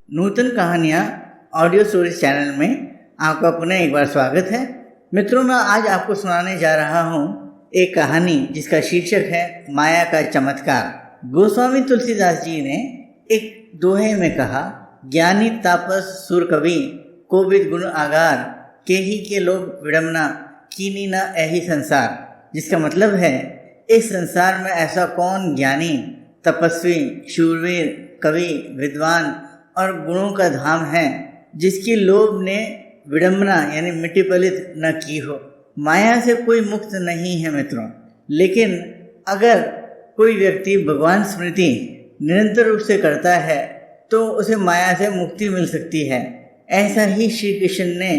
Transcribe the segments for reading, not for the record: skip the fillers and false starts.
नूतन कहानियाँ audio stories channel में आपका पुनः एक बार स्वागत है। मित्रों, मैं आज आपको सुनाने जा रहा हूँ एक कहानी जिसका शीर्षक है माया का चमत्कार। गोस्वामी तुलसीदास जी ने एक दोहे में कहा, ज्ञानी तापस सुर कवि कोविद गुण आगार, केही के लोग विडम्बना कीनी न ऐही संसार। जिसका मतलब है, इस संसार में ऐसा कौन ज्ञानी, तपस्वी, शूरवीर, कवि, विद्वान और गुणों का धाम है जिसकी लोभ ने विडंबना यानी मिट्टी पलित न की हो। माया से कोई मुक्त नहीं है मित्रों, लेकिन अगर कोई व्यक्ति भगवान स्मृति निरंतर रूप से करता है तो उसे माया से मुक्ति मिल सकती है। ऐसा ही श्री कृष्ण ने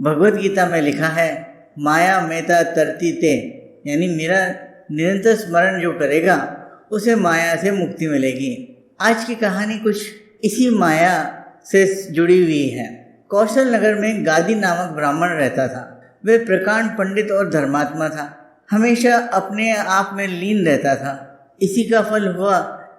भगवत गीता में लिखा है, माया मेता तरती ते, यानी मेरा निरंतर स्मरण जो करेगा उसे माया से मुक्ति मिलेगी। आज की कहानी कुछ इसी माया से जुड़ी हुई है। कौशल नगर में गादी नामक ब्राह्मण रहता था। वह प्रकांड पंडित और धर्मात्मा था। हमेशा अपने आप में लीन रहता था। इसी का फल हुआ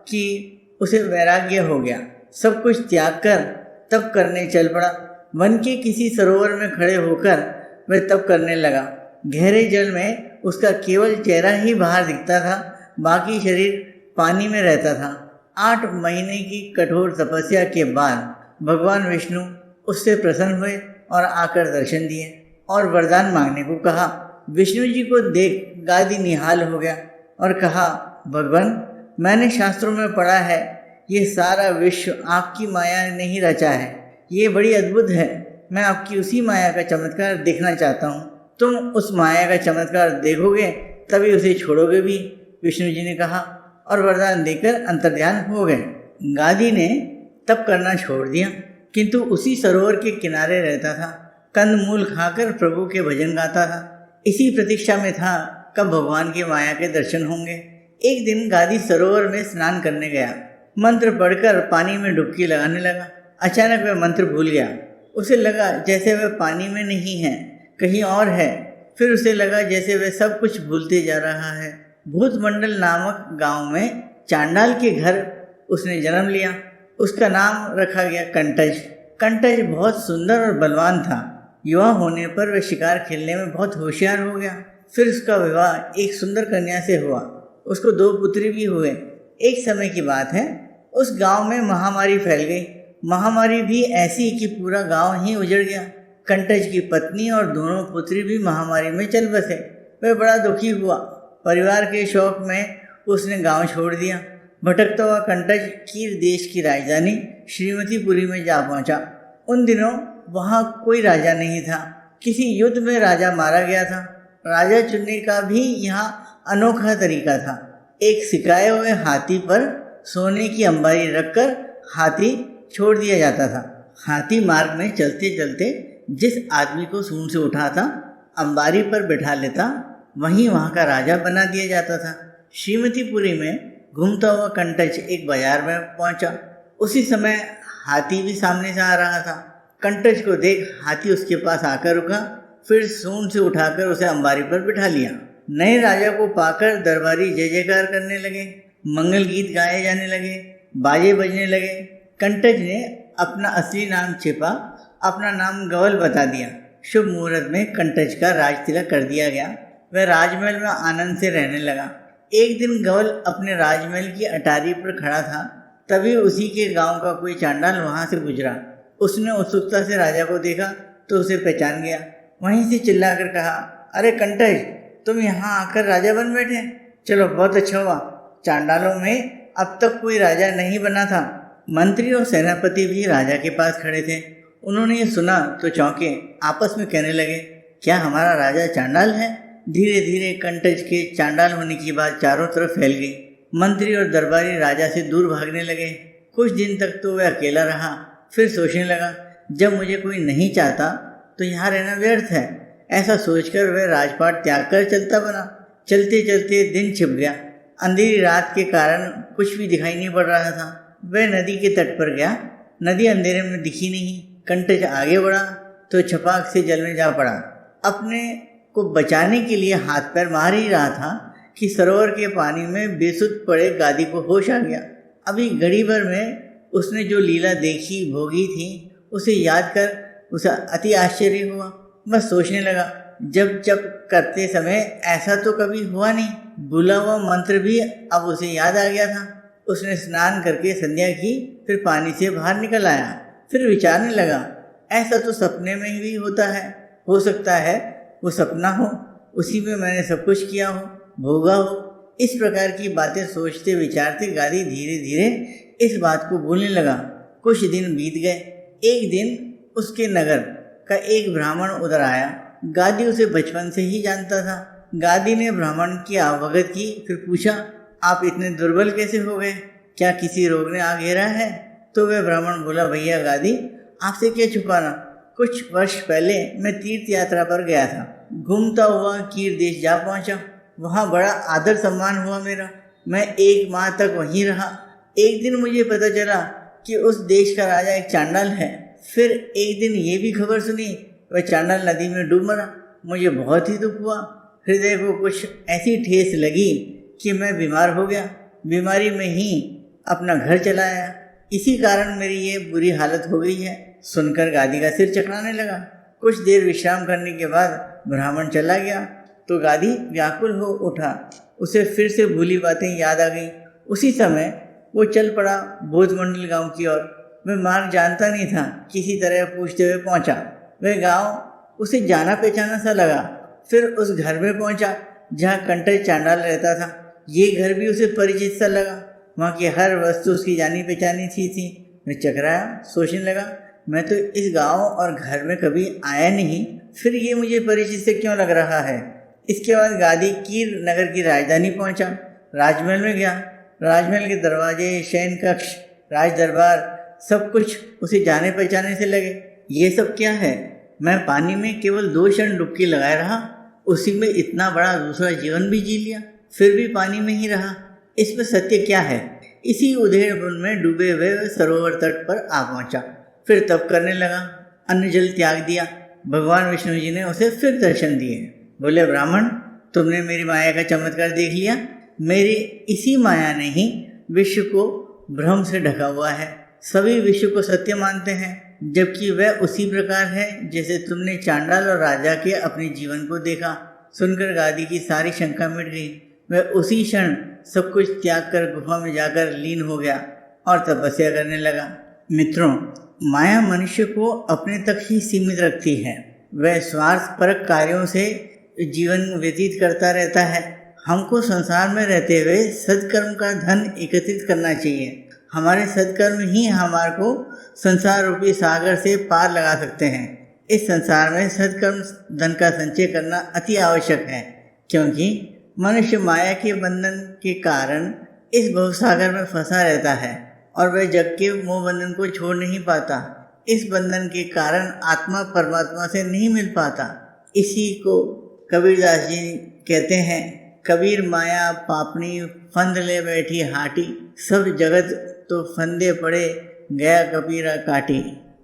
कि उसे वैराग्य हो गया। सब कुछ त्याग कर तप करने चल पड़ा। वन के किसी सरोवर में खड़े होकर वह तप करने लगा। गहरे जल में उसका केवल चेहरा ही बाहर दिखता था, बाकी शरीर पानी में रहता था। 8 महीने की कठोर तपस्या के बाद भगवान विष्णु उससे प्रसन्न हुए और आकर दर्शन दिए और वरदान मांगने को कहा। विष्णु जी को देख गादी निहाल हो गया और कहा, भगवान, मैंने शास्त्रों में पढ़ा है ये सारा विश्व आपकी माया ने ही रचा है। ये बड़ी अद्भुत है। मैं आपकी उसी माया का चमत्कार देखना चाहता हूँ। तुम उस माया का चमत्कार देखोगे तभी उसे छोड़ोगे भी, विष्णु जी ने कहा और वरदान देकर अंतर्ध्यान हो गए। गादी ने तप करना छोड़ दिया, किंतु उसी सरोवर के किनारे रहता था। कंदमूल खाकर प्रभु के भजन गाता था। इसी प्रतीक्षा में था कब भगवान की माया के दर्शन होंगे। एक दिन गादी सरोवर में स्नान करने गया। मंत्र पढ़कर पानी में डुबकी लगाने लगा। अचानक वह मंत्र भूल गया। उसे लगा जैसे वह पानी में नहीं है, कहीं और है। फिर उसे लगा जैसे वह सब कुछ भूलते जा रहा है। भूतमंडल नामक गांव में चांडाल के घर उसने जन्म लिया। उसका नाम रखा गया कंटज। कंटज बहुत सुंदर और बलवान था। युवा होने पर वह शिकार खेलने में बहुत होशियार हो गया। फिर उसका विवाह एक सुंदर कन्या से हुआ। उसको 2 पुत्री भी हुए। एक समय की बात है, उस गांव में महामारी फैल गई। महामारी भी ऐसी कि पूरा गांव ही उजड़ गया। कंटज की पत्नी और दोनों पुत्री भी महामारी में चल बसे। वह बड़ा दुखी हुआ। परिवार के शौक में उसने गांव छोड़ दिया। भटकता हुआ कंटज कीर देश की राजधानी श्रीमतीपुरी में जा पहुंचा। उन दिनों वहां कोई राजा नहीं था। किसी युद्ध में राजा मारा गया था। राजा चुनने का भी यहाँ अनोखा तरीका था। एक सिखाए हुए हाथी पर सोने की अंबारी रखकर हाथी छोड़ दिया जाता था। हाथी मार्ग में चलते चलते जिस आदमी को सूंड से उठाता, अंबारी पर बैठा लेता, वहीं वहाँ का राजा बना दिया जाता था। श्रीमतीपुरी में घूमता हुआ कंटज एक बाजार में पहुंचा। उसी समय हाथी भी सामने से आ रहा था। कंटज को देख हाथी उसके पास आकर रुका, फिर सूंड से उठाकर उसे अंबारी पर बिठा लिया। नए राजा को पाकर दरबारी जय जयकार करने लगे। मंगल गीत गाए जाने लगे, बाजे बजने लगे। कंटज ने अपना असली नाम छिपा अपना नाम गवल बता दिया। शुभ मुहूर्त में कंटज का राज तिलक कर दिया गया। वह राजमहल में आनंद से रहने लगा। एक दिन गवल अपने राजमहल की अटारी पर खड़ा था। तभी उसी के गांव का कोई चांडाल वहां से गुजरा। उसने उत्सुकता से राजा को देखा तो उसे पहचान गया। वहीं से चिल्लाकर कहा, अरे कंटज, तुम यहाँ आकर राजा बन बैठे। चलो, बहुत अच्छा हुआ। चांडालों में अब तक कोई राजा नहीं बना था। मंत्री और सेनापति भी राजा के पास खड़े थे। उन्होंने ये सुना तो चौंके। आपस में कहने लगे, क्या हमारा राजा चांडाल है? धीरे धीरे कंटज के चांडाल होने की बात चारों तरफ फैल गई। मंत्री और दरबारी राजा से दूर भागने लगे। कुछ दिन तक तो वह अकेला रहा। फिर सोचने लगा, जब मुझे कोई नहीं चाहता तो यहाँ रहना व्यर्थ है। ऐसा सोचकर वह राजपाट त्याग कर चलता बना। चलते चलते दिन छिप गया। अंधेरी रात के कारण कुछ भी दिखाई नहीं पड़ रहा था। वह नदी के तट पर गया। नदी अंधेरे में दिखी नहीं। कंटज आगे बढ़ा तो छपाक से जल में जा पड़ा। अपने को बचाने के लिए हाथ पैर मार ही रहा था कि सरोवर के पानी में बेसुध पड़े गादी को होश आ गया। अभी घड़ी भर में उसने जो लीला देखी भोगी थी उसे याद कर उसे अति आश्चर्य हुआ। वह सोचने लगा, जब जब करते समय ऐसा तो कभी हुआ नहीं। भूला हुआ मंत्र भी अब उसे याद आ गया था। उसने स्नान करके संध्या की, फिर पानी से बाहर निकल आया। फिर विचारने लगा, ऐसा तो सपने में भी होता है। हो सकता है वो सपना हो, उसी में मैंने सब कुछ किया हो, भोगा हो। इस प्रकार की बातें सोचते विचारते गादी धीरे धीरे इस बात को भूलने लगा। कुछ दिन बीत गए। एक दिन उसके नगर का एक ब्राह्मण उधर आया। गादी उसे बचपन से ही जानता था। गादी ने ब्राह्मण की अवगत की, फिर पूछा, आप इतने दुर्बल कैसे हो गए? क्या किसी रोग ने आ घेरा है? तो वह ब्राह्मण बोला, भैया गादी, आपसे क्या छुपाना। कुछ वर्ष पहले मैं तीर्थ यात्रा पर गया था। घूमता हुआ कीर देश जा पहुंचा। वहाँ बड़ा आदर सम्मान हुआ मेरा। मैं 1 माह तक वहीं रहा। एक दिन मुझे पता चला कि उस देश का राजा एक चांडाल है। फिर एक दिन ये भी खबर सुनी, वह चांडाल नदी में डूब मरा। मुझे बहुत ही दुख हुआ। हृदय को कुछ ऐसी ठेस लगी कि मैं बीमार हो गया। बीमारी में ही अपना घर चला आया। इसी कारण मेरी ये बुरी हालत हो गई है। सुनकर गादी का सिर चकराने लगा। कुछ देर विश्राम करने के बाद ब्राह्मण चला गया तो गादी व्याकुल हो उठा। उसे फिर से भूली बातें याद आ गई। उसी समय वो चल पड़ा भोजमंडल गांव की ओर। वह मार्ग जानता नहीं था। किसी तरह पूछते हुए पहुंचा। वह गांव उसे जाना पहचाना सा लगा। फिर उस घर में पहुंचा जहां कंटर चांडाल रहता था। ये घर भी उसे परिचित सा लगा। वहाँ की हर वस्तु उसकी जानी पहचानी सी थी। वह चकराया, सोचने लगा, मैं तो इस गांव और घर में कभी आया नहीं, फिर ये मुझे परिचित से क्यों लग रहा है। इसके बाद गादी कीर नगर की राजधानी पहुंचा। राजमहल में गया। राजमहल के दरवाजे, शयन कक्ष, राज दरबार सब कुछ उसे जाने पहचाने से लगे। ये सब क्या है? मैं पानी में केवल 2 क्षण डुबकी लगाए रहा, उसी में इतना बड़ा दूसरा जीवन भी जी लिया, फिर भी पानी में ही रहा। इसमें सत्य क्या है? इसी उधेड़बुन में डूबे हुए सरोवर तट पर आ पहुंचा। फिर तप करने लगा। अन्न जल त्याग दिया। भगवान विष्णु जी ने उसे फिर दर्शन दिए। बोले, ब्राह्मण, तुमने मेरी माया का चमत्कार देख लिया। मेरी इसी माया ने ही विश्व को भ्रम से ढका हुआ है। सभी विश्व को सत्य मानते हैं, जबकि वह उसी प्रकार है जैसे तुमने चांडाल और राजा के अपने जीवन को देखा। सुनकर गादी की सारी शंका मिट गई। वह उसी क्षण सब कुछ त्याग कर गुफा में जाकर लीन हो गया और तपस्या करने लगा। मित्रों, माया मनुष्य को अपने तक ही सीमित रखती है। वह स्वार्थपरक कार्यों से जीवन व्यतीत करता रहता है। हमको संसार में रहते हुए सत्कर्म का धन एकत्रित करना चाहिए। हमारे सत्कर्म ही हमारे को संसार रूपी सागर से पार लगा सकते हैं। इस संसार में सत्कर्म धन का संचय करना अति आवश्यक है, क्योंकि मनुष्य माया के बंधन के कारण इस भवसागर में फंसा रहता है और वह जग के मोह बंधन को छोड़ नहीं पाता। इस बंधन के कारण आत्मा परमात्मा से नहीं मिल पाता। इसी को कबीरदास जी कहते हैं, कबीर माया पापनी फंद ले बैठी हाटी, सब जगत तो फंदे पड़े गया कबीरा काटी।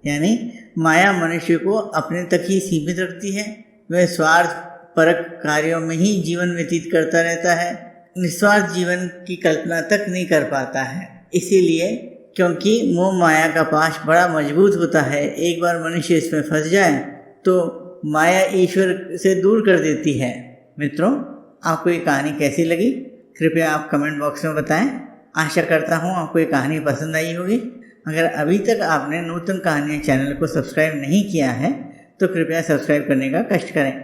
यानी माया मनुष्य को अपने तक ही सीमित रखती है। वह स्वार्थ परक कार्यों में ही जीवन व्यतीत करता रहता है। निस्वार्थ जीवन की कल्पना तक नहीं कर पाता है। इसीलिए क्योंकि मोह माया का पाश बड़ा मजबूत होता है, एक बार मनुष्य इसमें फंस जाए तो माया ईश्वर से दूर कर देती है। मित्रों, आपको ये कहानी कैसी लगी? कृपया आप कमेंट बॉक्स में बताएं। आशा करता हूँ आपको ये कहानी पसंद आई होगी। अगर अभी तक आपने नूतन कहानियाँ चैनल को सब्सक्राइब नहीं किया है तो कृपया सब्सक्राइब करने का कष्ट करें।